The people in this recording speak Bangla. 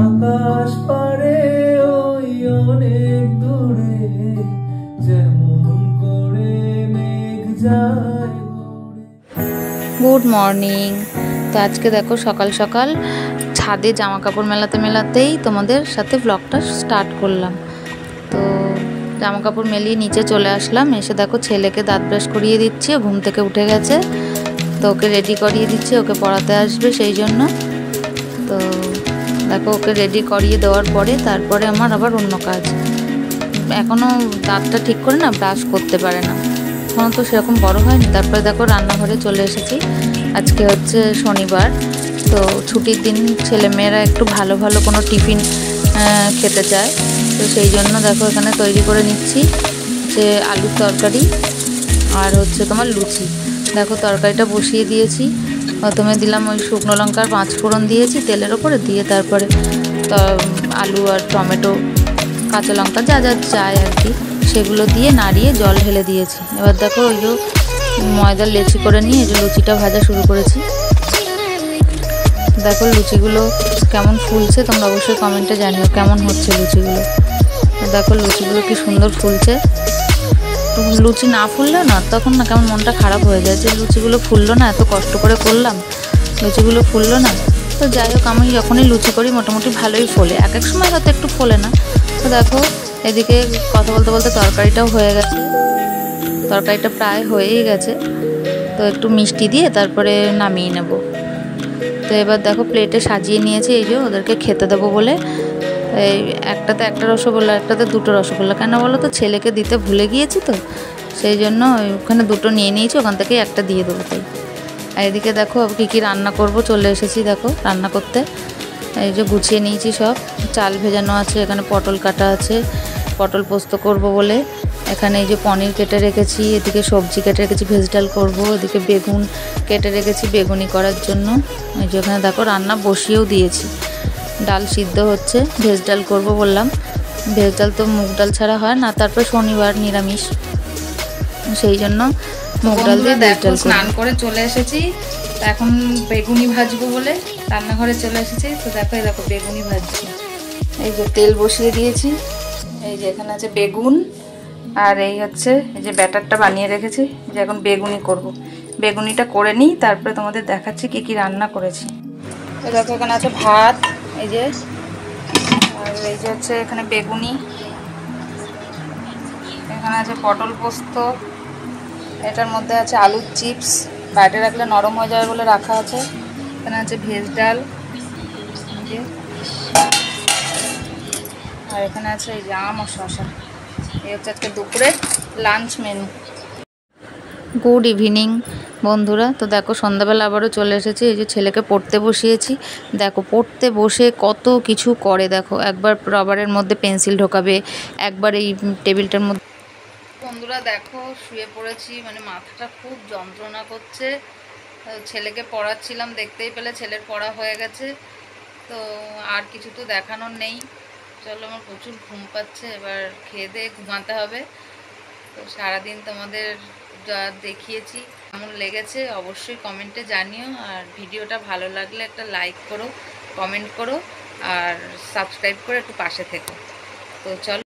আকাশ পারে ওই অনেক দূরে যেমন করে মেঘ যায়। Good morning. তো আজকে দেখো সকাল সকাল ছাদে জামা কাপড় মেলাতে মেলাতেই তোমাদের সাথে ব্লগটা স্টার্ট করলাম। তো জামা কাপড় মেলিয়ে নিচে চলে আসলাম, এসে দেখো ছেলেকে দাঁত ব্রাশ করিয়ে দিচ্ছি, ঘুম থেকে উঠে গেছে। তো ওকে রেডি করিয়ে দিচ্ছি, ওকে পড়াতে আসবে সেই জন্য। তো দেখো ওকে রেডি করিয়ে দেওয়ার পরে তারপরে আমার আবার অন্য কাজ। এখনও দাঁতটা ঠিক করে না ব্রাশ করতে পারে না, এখনও তো সেরকম বড় হয়নি। তারপরে দেখো রান্নাঘরে চলে এসেছি। আজকে হচ্ছে শনিবার, তো ছুটির দিন ছেলেমেয়েরা একটু ভালো ভালো কোনো টিফিন খেতে চায়। তো সেই জন্য দেখো এখানে তৈরি করে নিচ্ছি যে আলুর তরকারি আর হচ্ছে তোমার লুচি। দেখো তরকারিটা বসিয়ে দিয়েছি, প্রথমে দিলাম ওই শুকনো লঙ্কার 5 ফোড়ন দিয়েছি তেলের ওপরে দিয়ে, তারপরে আলু আর টমেটো কাঁচা লঙ্কা যা যা চায় আর কি সেগুলো দিয়ে নাড়িয়ে জল ঢেলে দিয়েছি। এবার দেখো ওই যে ময়দার লেচি করে নিয়ে এই যে লুচিটা ভাজা শুরু করেছি। দেখো লুচিগুলো কেমন ফুলছে, তোমরা অবশ্যই কমেন্টে জানিও কেমন হচ্ছে লুচিগুলো। দেখো লুচিগুলো কি সুন্দর ফুলছে। তো লুচি না ফুললে না তখন না কেমন মনটা খারাপ হয়ে যায় যে লুচিগুলো ফুললো না, এত কষ্ট করে করলাম লুচিগুলো ফুললো না। তো যাই হোক আমি যখনই লুচি করি মোটামুটি ভালোই ফোলে, এক এক সময় হয়তো একটু ফোলে না। তো দেখো এদিকে কথা বলতে বলতে তরকারিটাও হয়ে গেছে, তরকারিটা প্রায় হয়েই গেছে। তো একটু মিষ্টি দিয়ে তারপরে নামিয়ে নেব। তো এবার দেখো প্লেটে সাজিয়ে নিয়েছি, এই যে ওদেরকে খেতে দেবো বলে। এই একটাতে একটা রসগোল্লা, একটাতে 2টো রসগোল্লা। কেন বলো তো, ছেলেকে দিতে ভুলে গিয়েছি তো সেই জন্য ওখানে 2টো নিয়ে নিয়েছি, ওখান থেকেই একটা দিয়ে দেবো তাই। আর এদিকে দেখো কী কী রান্না করব চলে এসেছি দেখো রান্না করতে। এই যে গুছিয়ে নিয়েছি সব, চাল ভেজানো আছে, এখানে পটল কাটা আছে, পটল পোস্ত করব বলে। এখানে এই যে পনির কেটে রেখেছি, এদিকে সবজি কেটে রেখেছি ভেজ ডাল করবো, এদিকে বেগুন কেটে রেখেছি বেগুনি করার জন্য। এই যে এখানে দেখো রান্না বসিয়েও দিয়েছি, ডাল সিদ্ধ হচ্ছে, ভেজ ডাল করবো বললাম। ভেজ ডাল তো মুগ ডাল ছাড়া হয় না, তারপর শনিবার নিরামিষ সেই জন্য মুগ ডাল দিয়ে ভেজ ডাল। স্নান করে চলে এসেছি, এখন বেগুনি ভাজবো বলে রান্নাঘরে চলে এসেছি। তো দেখো এই দেখো বেগুনি ভাজছি, এই যে তেল বসিয়ে দিয়েছি, এই যে এখানে আছে বেগুন আর এই হচ্ছে এই যে ব্যাটারটা বানিয়ে রেখেছি, যে এখন বেগুনি করব। বেগুনিটা করে নিই তারপরে তোমাদের দেখাচ্ছি কি কি রান্না করেছি। তো দেখো এখানে আছে ভাত, এই যে, আর এই যে হচ্ছে এখানে বেগুনি, এখানে আছে পটল পোস্ত, এটার মধ্যে আছে আলুর চিপস, বাইরে রাখলে নরম হয়ে যাবে বলে রাখা আছে। এখানে আছে ভেজ ডাল, আর এখানে আছে এই যে আম আর শসা। এই হচ্ছে আজকে দুপুরে লাঞ্চ মেনু। গুড ইভিনিং বন্ধুরা। তো দেখো সন্ধ্যাবেলা আবারও চলে এসেছি, এই যে ছেলেকে পড়তে বসিয়েছি। দেখো পড়তে বসে কত কিছু করে, দেখো একবার রবারের মধ্যে পেন্সিল ঢোকাবে, একবার এই টেবিলটার মধ্যে। বন্ধুরা দেখো শুয়ে পড়েছি, মানে মাথাটা খুব যন্ত্রণা করছে। ছেলেকে পড়াচ্ছিলাম, দেখতেই পেলে ছেলের পড়া হয়ে গেছে। তো আর কিছু তো দেখানোর নেই, চলো আমার প্রচুর ঘুম পাচ্ছে, এবার খেয়ে দিয়ে ঘুমাতে হবে। তো সারাদিন তোমাদের যা দেখিয়েছি কেমন লেগেছে অবশ্যই কমেন্টে জানিও, আর ভিডিওটা ভালো লাগলে একটা লাইক করো, কমেন্ট করো, আর সাবস্ক্রাইব করে একটু পাশে থেকো। তো চলো।